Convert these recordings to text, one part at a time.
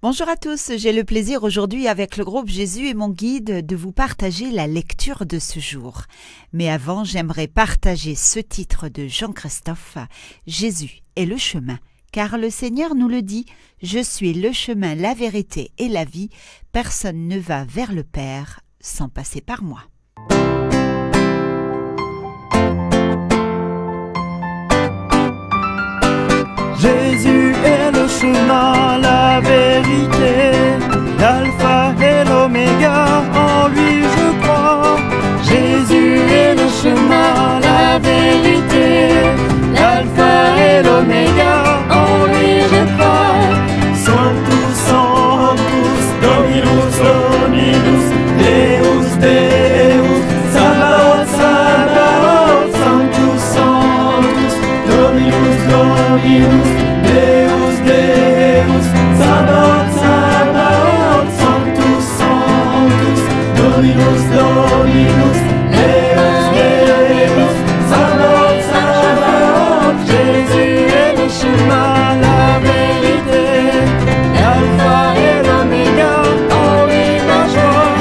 Bonjour à tous, j'ai le plaisir aujourd'hui avec le groupe Jésus et mon guide de vous partager la lecture de ce jour. Mais avant, j'aimerais partager ce titre de Jean-Christophe, Jésus est le chemin, car le Seigneur nous le dit, je suis le chemin, la vérité et la vie, personne ne va vers le Père sans passer par moi. Jésus est le chemin, la vérité, l'alpha et l'oméga, en lui je crois. Jésus est le chemin, la vérité, l'alpha et l'oméga, en lui je crois. Sanctus, Dominus, Dominus, Deus, Deus, Sabaoth, Sabaoth, Sanctus, Sanctus, Dominus, Dominus, Deus, Deus, Sabaoth, Sabaoth, Sanctus, Sanctus, Dominus, Dominus, Deus, Deus, Sabaoth, Sabaoth. Jésus est le chemin, la vérité, l'alpha et l'oméga, en lui ma joie.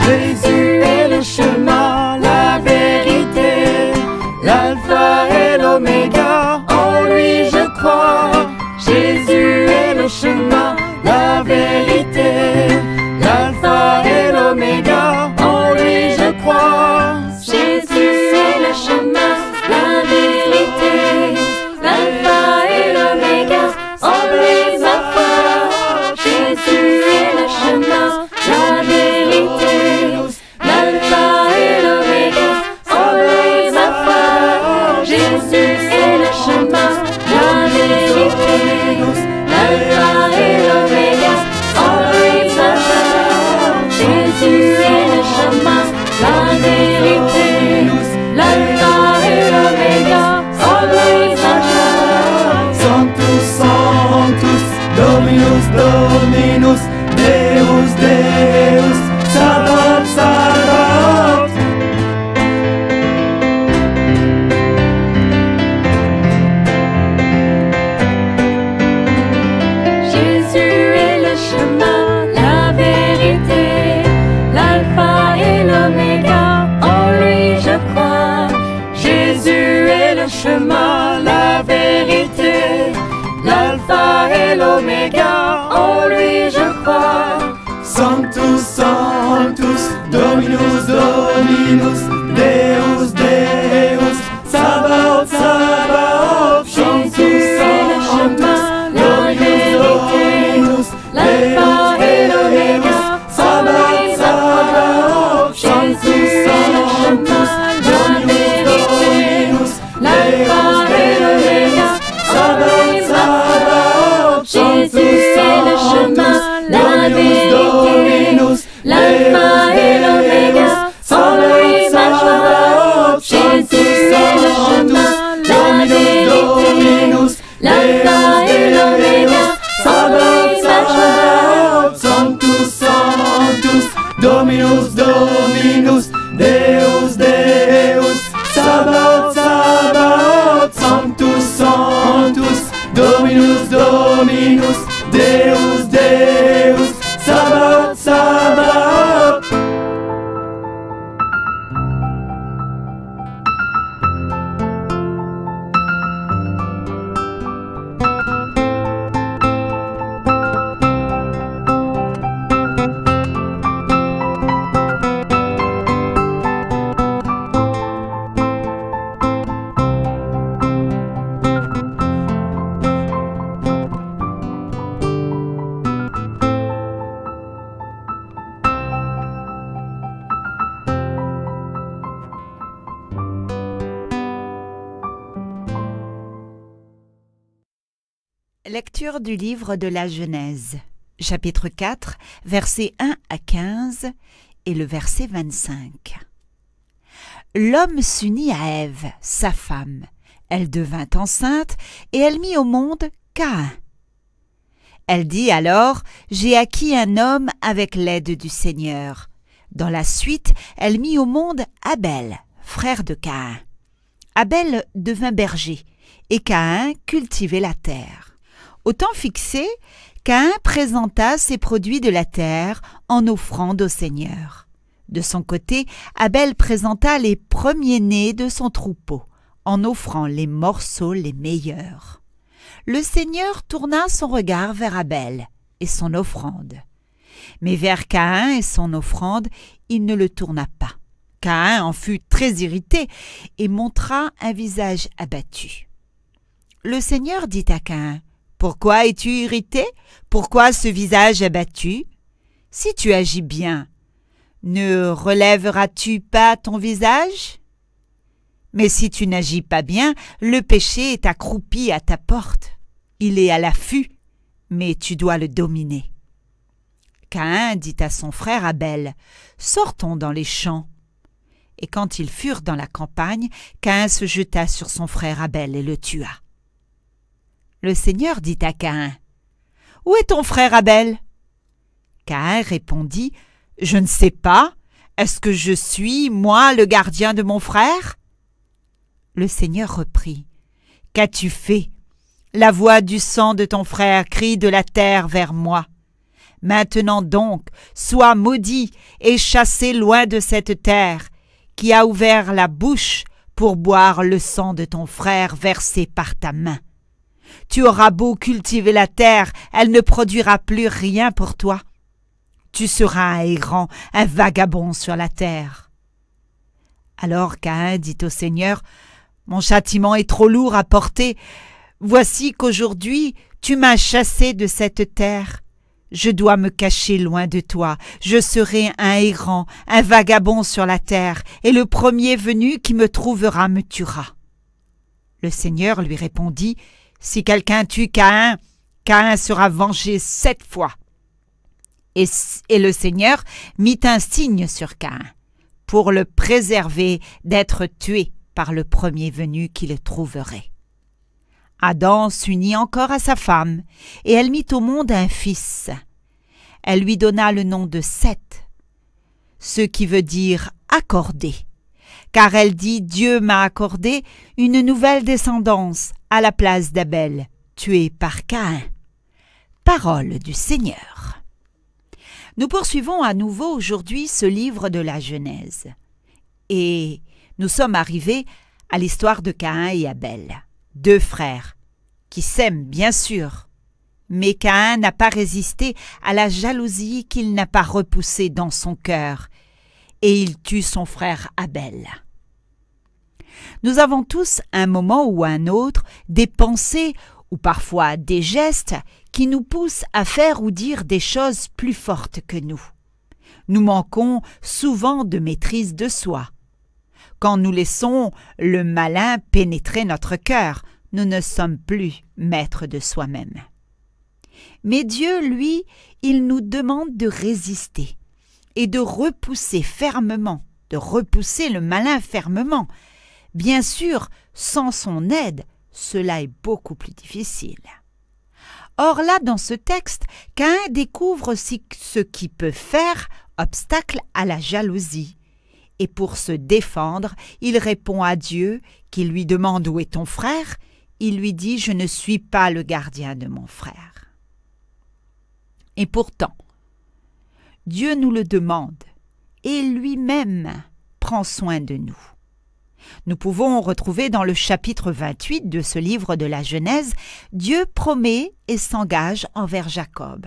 Jésus est le chemin, la vérité, l'alpha et l'oméga, en lui je crois. Jésus est le chemin, la vérité, l'alpha et l'oméga, en lui je crois. Jésus est le chemin, la vérité, l'alpha et l'oméga, en lui ma foi. Jésus est le chemin, la vérité, l'alpha et l'oméga, en lui ma foi. Jésus est le chemin, la vérité, l'alpha et l'oméga, en lui ma foi. Jésus est le chemin, la vérité, l'alpha et l'oméga, en lui ma foi. Sanctus, Sanctus, Dominus, Dominus, Deus, Deus, Sabaoth, Sabaoth. Jésus est le chemin, la vérité, l'alpha et l'oméga, en lui je crois. Jésus est le chemin, la vérité, l'alpha et l'oméga, en lui je crois. Sanctus, Sanctus, Dominus, Dominus, Deus, Deus, Sabaoth, Sabaoth. Jésus est le chemin, la vérité, l'alpha et l'oméga, en lui ma foi. Jésus est le chemin, la vérité, l'alpha et l'oméga, en lui ma foi. Jésus est le chemin, la vérité, l'alpha et l'oméga, en lui ma joie. Jésus est le chemin, la vérité, l'alpha et l'oméga, en lui ma joie. Sanctus, Sanctus, Dominus, Dominus, Deus, Deus, Sabaoth, Sabaoth, Sanctus, Sanctus, Dominus, Dominus, Deus, Deus, Sabaoth, Sabaoth. Lecture du livre de la Genèse, chapitre 4, versets 1 à 15 et le verset 25. L'homme s'unit à Ève, sa femme. Elle devint enceinte et elle mit au monde Caïn. Elle dit alors, « J'ai acquis un homme avec l'aide du Seigneur. » Dans la suite, elle mit au monde Abel, frère de Caïn. Abel devint berger, et Caïn cultivait la terre. Au temps fixé, Caïn présenta ses produits de la terre en offrande au Seigneur. De son côté, Abel présenta les premiers-nés de son troupeau, en offrant les morceaux les meilleurs. Le Seigneur tourna son regard vers Abel et son offrande. Mais vers Caïn et son offrande, il ne le tourna pas. Caïn en fut très irrité et montra un visage abattu. Le Seigneur dit à Caïn, « Pourquoi es-tu irrité? Pourquoi ce visage abattu? Si tu agis bien, ne relèveras-tu pas ton visage? Mais si tu n'agis pas bien, le péché est accroupi à ta porte. Il est à l'affût, mais tu dois le dominer. » Caïn dit à son frère Abel, « Sortons dans les champs. » Et quand ils furent dans la campagne, Caïn se jeta sur son frère Abel et le tua. Le Seigneur dit à Caïn, « Où est ton frère Abel? » Caïn répondit, « Je ne sais pas. Est-ce que je suis, moi, le gardien de mon frère? » Le Seigneur reprit, « Qu'as-tu fait? La voix du sang de ton frère crie de la terre vers moi. Maintenant donc, sois maudit et chassé loin de cette terre, qui a ouvert la bouche pour boire le sang de ton frère versé par ta main. Tu auras beau cultiver la terre, elle ne produira plus rien pour toi. Tu seras un errant, un vagabond sur la terre. » Alors Caïn dit au Seigneur, « Mon châtiment est trop lourd à porter. Voici qu'aujourd'hui tu m'as chassé de cette terre. Je dois me cacher loin de toi. Je serai un errant, un vagabond sur la terre, et le premier venu qui me trouvera me tuera. » Le Seigneur lui répondit, « Si quelqu'un tue Caïn, Caïn sera vengé 7 fois. » Et le Seigneur mit un signe sur Caïn, pour le préserver d'être tué par le premier venu qui le trouverait. Adam s'unit encore à sa femme, et elle mit au monde un fils. Elle lui donna le nom de Seth, ce qui veut dire « accordé », car elle dit « Dieu m'a accordé une nouvelle descendance à la place d'Abel, tué par Caïn. » Parole du Seigneur. Nous poursuivons à nouveau aujourd'hui ce livre de la Genèse. Et nous sommes arrivés à l'histoire de Caïn et Abel, 2 frères, qui s'aiment bien sûr. Mais Caïn n'a pas résisté à la jalousie qu'il n'a pas repoussée dans son cœur, et il tue son frère Abel. Nous avons tous, un moment ou un autre, des pensées ou parfois des gestes qui nous poussent à faire ou dire des choses plus fortes que nous. Nous manquons souvent de maîtrise de soi. Quand nous laissons le malin pénétrer notre cœur, nous ne sommes plus maîtres de soi-même. Mais Dieu, lui, il nous demande de résister et de repousser fermement, de repousser le malin fermement. Bien sûr, sans son aide, cela est beaucoup plus difficile. Or là, dans ce texte, Caïn découvre ce qui peut faire obstacle à la jalousie. Et pour se défendre, il répond à Dieu, qui lui demande « Où est ton frère ?» Il lui dit « Je ne suis pas le gardien de mon frère. » Et pourtant, Dieu nous le demande et lui-même prend soin de nous. Nous pouvons retrouver dans le chapitre 28 de ce livre de la Genèse, Dieu promet et s'engage envers Jacob,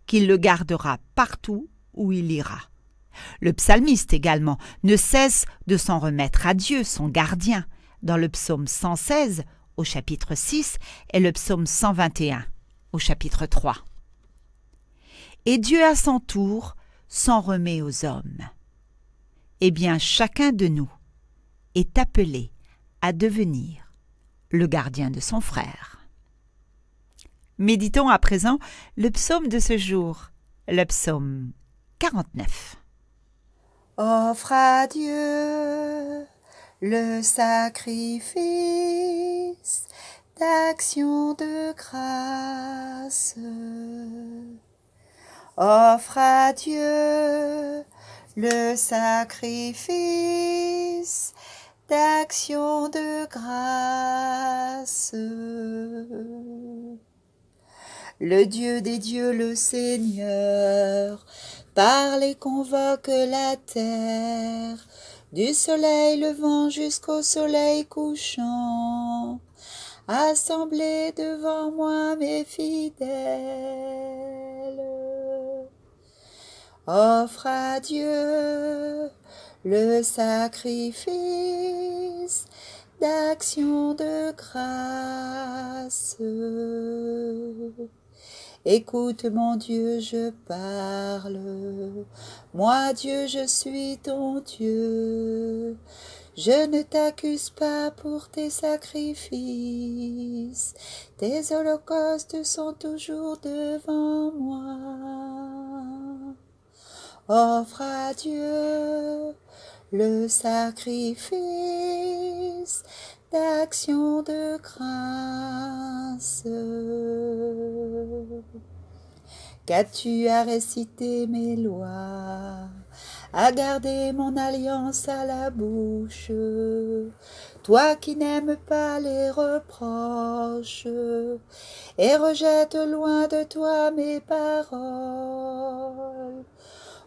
qu'il le gardera partout où il ira. Le psalmiste également ne cesse de s'en remettre à Dieu, son gardien, dans le psaume 116 au chapitre 6 et le psaume 121 au chapitre 3. Et Dieu à son tour s'en remet aux hommes. Eh bien, chacun de nous est appelé à devenir le gardien de son frère. Méditons à présent le psaume de ce jour, le psaume 49. Offre à Dieu le sacrifice d'action de grâce. Offre à Dieu le sacrifice d'action de grâce. Le Dieu des dieux, le Seigneur, parle et convoque la terre, du soleil levant jusqu'au soleil couchant. Assemblez devant moi mes fidèles. Offre à Dieu le sacrifice d'action de grâce. Écoute mon Dieu, je parle, moi Dieu, je suis ton Dieu. Je ne t'accuse pas pour tes sacrifices, tes holocaustes sont toujours devant moi. Offre à Dieu le sacrifice d'action de grâce. Qu'as-tu à réciter mes lois, à garder mon alliance à la bouche, toi qui n'aimes pas les reproches, et rejette loin de toi mes paroles.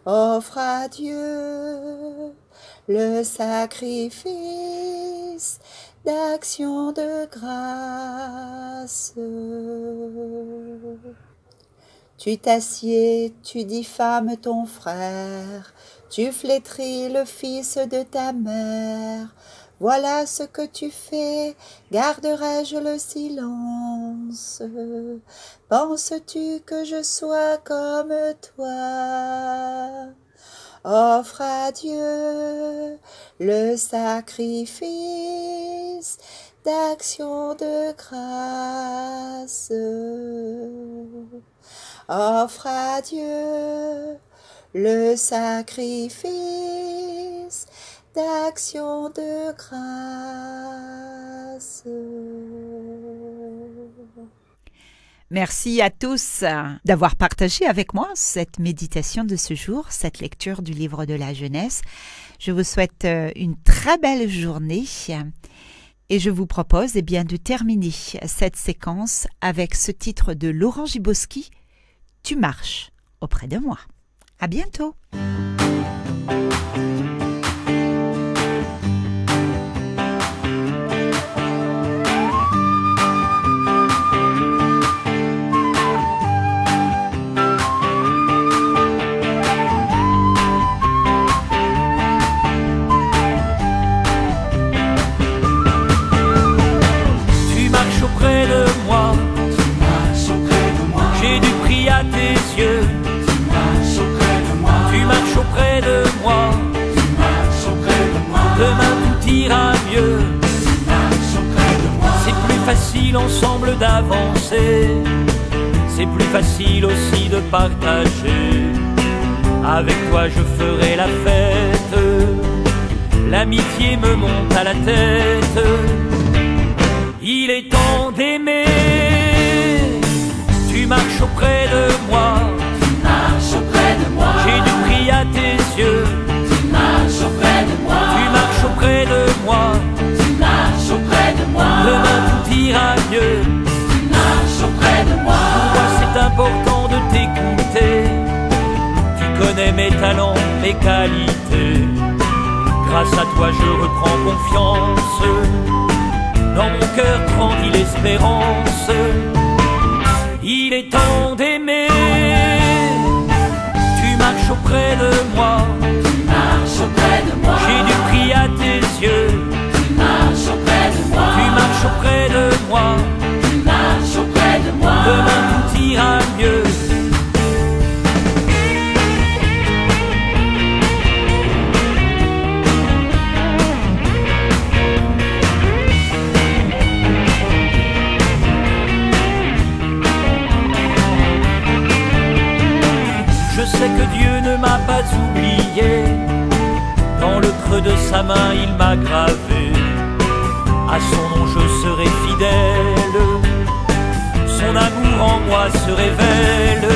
Offre à Dieu le sacrifice d'action de grâce. Tu t'assieds, tu diffames ton frère, tu flétris le fils de ta mère. Voilà ce que tu fais, garderai-je le silence? Penses-tu que je sois comme toi? Offre à Dieu le sacrifice d'action de grâce. Offre à Dieu le sacrifice d'action de grâce. Merci à tous d'avoir partagé avec moi cette méditation de ce jour, cette lecture du livre de la Genèse. Je vous souhaite une très belle journée et je vous propose de terminer cette séquence avec ce titre de Laurent Giboski, « Tu marches auprès de moi ». À bientôt. Ensemble d'avancer, c'est plus facile aussi de partager. Avec toi je ferai la fête, l'amitié me monte à la tête. Il est temps d'aimer, tu marches auprès de moi, j'ai du prix à tes yeux, tu marches auprès de moi, demain tout ira mieux, tu marches auprès de moi. Pour moi c'est important de t'écouter, tu connais mes talents, mes qualités. Grâce à toi je reprends confiance, dans mon cœur grandit l'espérance. Il est temps d'aimer, tu marches auprès de moi, j'ai du prix à tes yeux, tu marches auprès de moi, demain tout ira mieux. Je sais que Dieu ne m'a pas oublié, dans le creux de sa main il m'a gravé. À son nom je serai fidèle, son amour en moi se révèle.